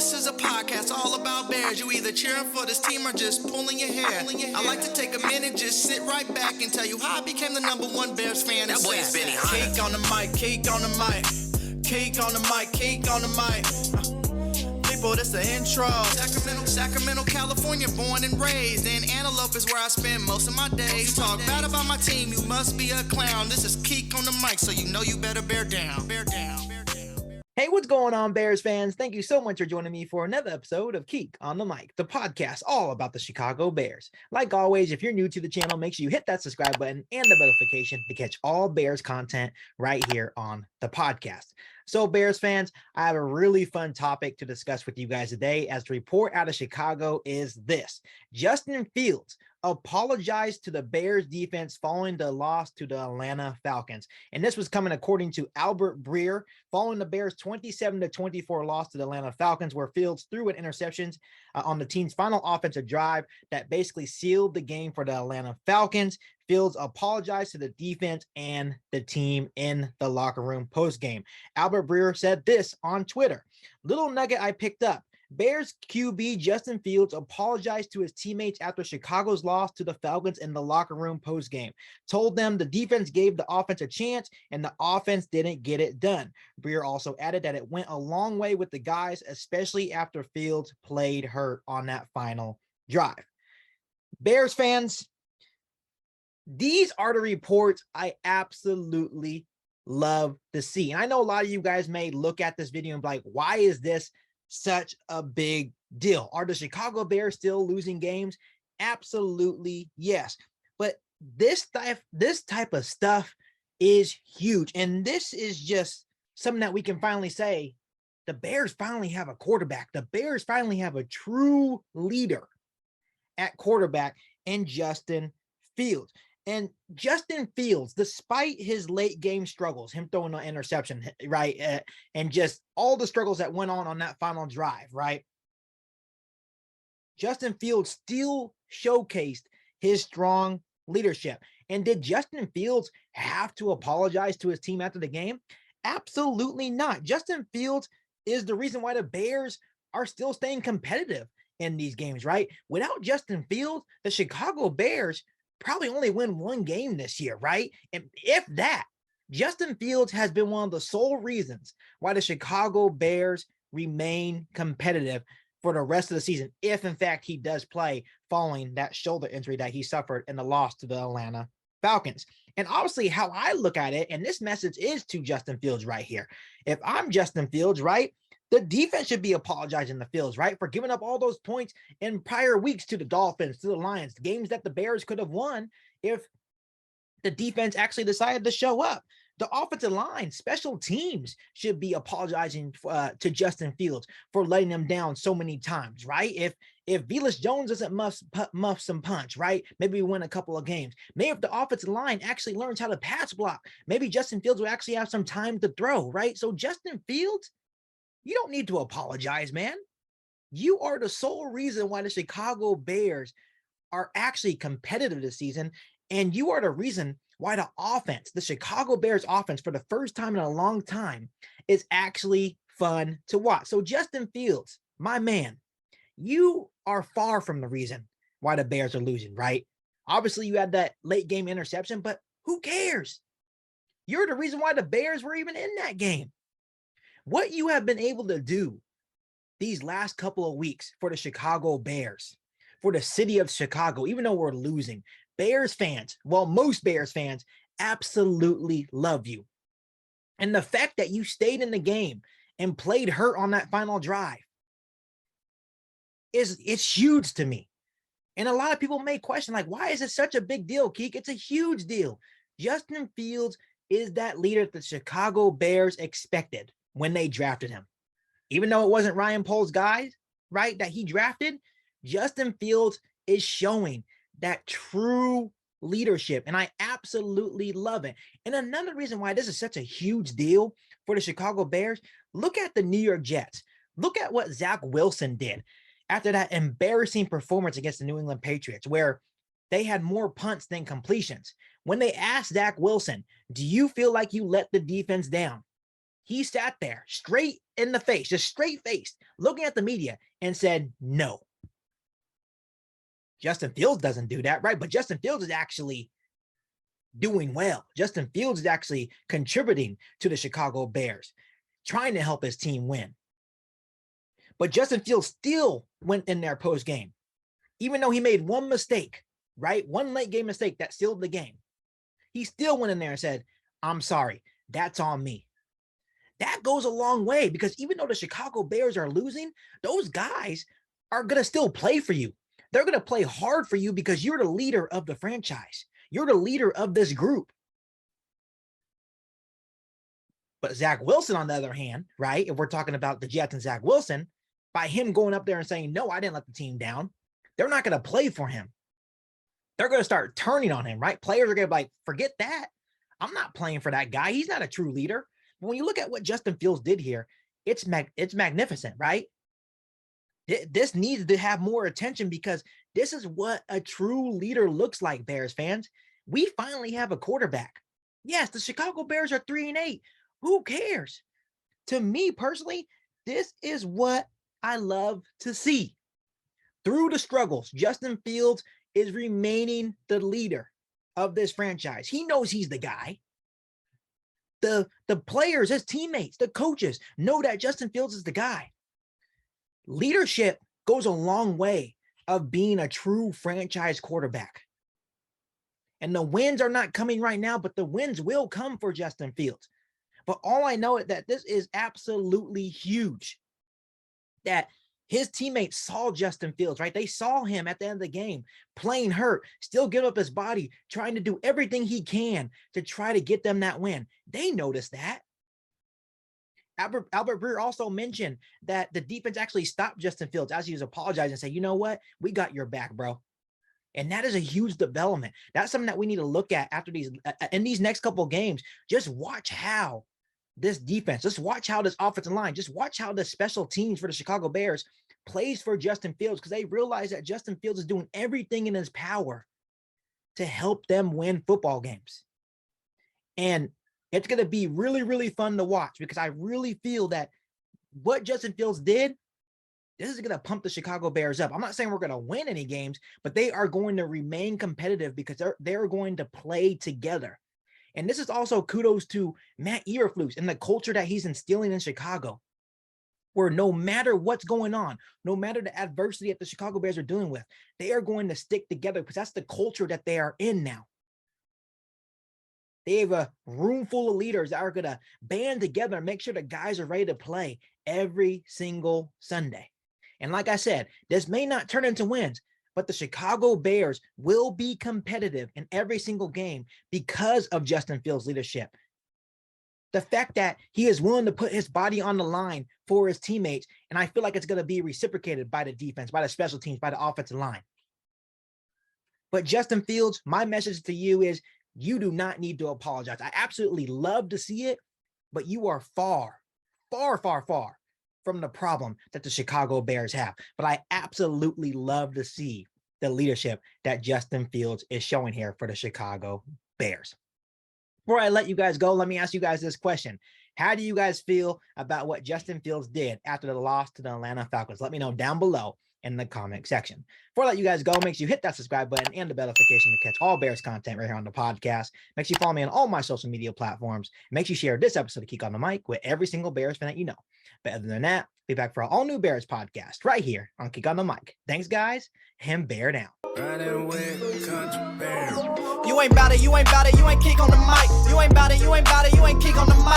This is a podcast all about Bears. You either cheering for this team or just pulling your hair. I like to take a minute, just sit right back and tell you how I became the #1 Bears fan. That boy is Benny Hunter. Cake on the mic, cake on the mic, cake on the mic, cake on the mic. People, this the intro. Sacramento, California, born and raised. And Antelope is where I spend most of my days. Talk bad about my team, you must be a clown. This is Keek on the mic, so you know you better bear down. Bear down. Hey, what's going on, Bears fans? Thank you so much for joining me for another episode of Keek on the Mic, the podcast all about the Chicago Bears. Like always, if you're new to the channel, make sure you hit that subscribe button and the notification to catch all Bears content right here on the podcast. So, Bears fans, I have a really fun topic to discuss with you guys today, as the report out of Chicago is this: Justin Fields apologized to the Bears defense following the loss to the Atlanta Falcons. And this was coming according to Albert Breer, following the Bears' 27-24 loss to the Atlanta Falcons, where Fields threw an interceptions on the team's final offensive drive that basically sealed the game for the Atlanta Falcons. Fields apologized to the defense and the team in the locker room post-game. Albert Breer said this on Twitter: "Little nugget I picked up. Bears QB Justin Fields apologized to his teammates after Chicago's loss to the Falcons in the locker room post-game. Told them the defense gave the offense a chance and the offense didn't get it done." Breer also added that it went a long way with the guys, especially after Fields played hurt on that final drive. Bears fans, these are the reports I absolutely love to see. And I know a lot of you guys may look at this video and be like, why is this such a big deal? Are the Chicago Bears still losing games? Absolutely yes. But this type of stuff is huge. And this is just something that we can finally say, the Bears finally have a quarterback. The Bears finally have a true leader at quarterback in Justin Fields. And Justin Fields, despite his late game struggles, him throwing an interception, right, and just all the struggles that went on that final drive, right, Justin Fields still showcased his strong leadership. And did Justin Fields have to apologize to his team after the game? Absolutely not. Justin Fields is the reason why the Bears are still staying competitive in these games, right? Without Justin Fields, the Chicago Bears probably only win one game this year, right? And if that, Justin Fields has been one of the sole reasons why the Chicago Bears remain competitive for the rest of the season, if in fact he does play following that shoulder injury that he suffered in the loss to the Atlanta Falcons. And obviously how I look at it, and this message is to Justin Fields right here. If I'm Justin Fields, right, the defense should be apologizing to Fields, right, for giving up all those points in prior weeks to the Dolphins, to the Lions, games that the Bears could have won if the defense actually decided to show up. The offensive line, special teams should be apologizing to Justin Fields for letting them down so many times, right? If Velus Jones doesn't muff some punch, right, maybe we win a couple of games. Maybe if the offensive line actually learns how to pass block, maybe Justin Fields will actually have some time to throw, right? So Justin Fields, you don't need to apologize, man. You are the sole reason why the Chicago Bears are actually competitive this season. And you are the reason why the offense, the Chicago Bears offense, for the first time in a long time, is actually fun to watch. So Justin Fields, my man, you are far from the reason why the Bears are losing, right? Obviously, you had that late game interception, but who cares? You're the reason why the Bears were even in that game. What you have been able to do these last couple of weeks for the Chicago Bears, for the city of Chicago, even though we're losing, Bears fans, well, most Bears fans absolutely love you. And the fact that you stayed in the game and played hurt on that final drive it's huge to me. And a lot of people may question, like, why is it such a big deal, Keek? It's a huge deal. Justin Fields is that leader that the Chicago Bears expected when they drafted him. Even though it wasn't Ryan Poles' guy, right, that he drafted, Justin Fields is showing that true leadership, and I absolutely love it. And another reason why this is such a huge deal for the Chicago Bears, look at the New York Jets. Look at what Zach Wilson did after that embarrassing performance against the New England Patriots, where they had more punts than completions. When they asked Zach Wilson, do you feel like you let the defense down? He sat there straight in the face, just straight faced, looking at the media and said, no. Justin Fields doesn't do that, right? But Justin Fields is actually doing well. Justin Fields is actually contributing to the Chicago Bears, trying to help his team win. But Justin Fields still went in there post-game, even though he made one mistake, right? One late game mistake that sealed the game. He still went in there and said, I'm sorry, that's on me. That goes a long way, because even though the Chicago Bears are losing, those guys are going to still play for you. They're going to play hard for you because you're the leader of the franchise. You're the leader of this group. But Zach Wilson, on the other hand, right, if we're talking about the Jets and Zach Wilson, by him going up there and saying, no, I didn't let the team down, they're not going to play for him. They're going to start turning on him, right? Players are going to be like, forget that. I'm not playing for that guy. He's not a true leader. But when you look at what Justin Fields did here, it's magnificent, right? This needs to have more attention, because this is what a true leader looks like, Bears fans. We finally have a quarterback. Yes, the Chicago Bears are 3-8. Who cares? To me personally, this is what I love to see. Through the struggles, Justin Fields is remaining the leader of this franchise. He knows he's the guy. The players, his teammates, the coaches know that Justin Fields is the guy. Leadership goes a long way of being a true franchise quarterback. And the wins are not coming right now, but the wins will come for Justin Fields. But all I know is that this is absolutely huge, that his teammates saw Justin Fields, right? They saw him at the end of the game playing hurt, still give up his body, trying to do everything he can to try to get them that win. They noticed that. Albert Breer also mentioned that the defense actually stopped Justin Fields as he was apologizing and said, you know what? We got your back, bro. And that is a huge development. That's something that we need to look at after in these next couple of games. Just watch how this defense, just watch how this offensive line, just watch how the special teams for the Chicago Bears plays for Justin Fields, because they realize that Justin Fields is doing everything in his power to help them win football games. And it's going to be really, really fun to watch, because I really feel that what Justin Fields did, this is going to pump the Chicago Bears up. I'm not saying we're going to win any games, but they are going to remain competitive because they're going to play together. And this is also kudos to Matt Eberflus and the culture that he's instilling in Chicago, where no matter what's going on, no matter the adversity that the Chicago Bears are dealing with, they are going to stick together, because that's the culture that they are in now. They have a room full of leaders that are going to band together and make sure the guys are ready to play every single Sunday. And like I said, this may not turn into wins, but the Chicago Bears will be competitive in every single game because of Justin Fields' leadership. The fact that he is willing to put his body on the line for his teammates, and I feel like it's going to be reciprocated by the defense, by the special teams, by the offensive line. But Justin Fields, my message to you is, you do not need to apologize. I absolutely love to see it, but you are far, far, far, far from the problem that the Chicago Bears have. But I absolutely love to see the leadership that Justin Fields is showing here for the Chicago Bears. Before I let you guys go, let me ask you guys this question. How do you guys feel about what Justin Fields did after the loss to the Atlanta Falcons? Let me know down below in the comment section. Before I let you guys go, make sure you hit that subscribe button and the bell notification to catch all Bears content right here on the podcast. Make sure you follow me on all my social media platforms. Make sure you share this episode of Kick on the Mic with every single Bears fan that you know. But other than that, be back for our all new Bears podcast right here on Kick on the Mic. Thanks, guys, and bear down. You ain't bout it, you ain't bout it, you ain't kick on the mic. You ain't bout it, you ain't bout it, you ain't kick on the mic.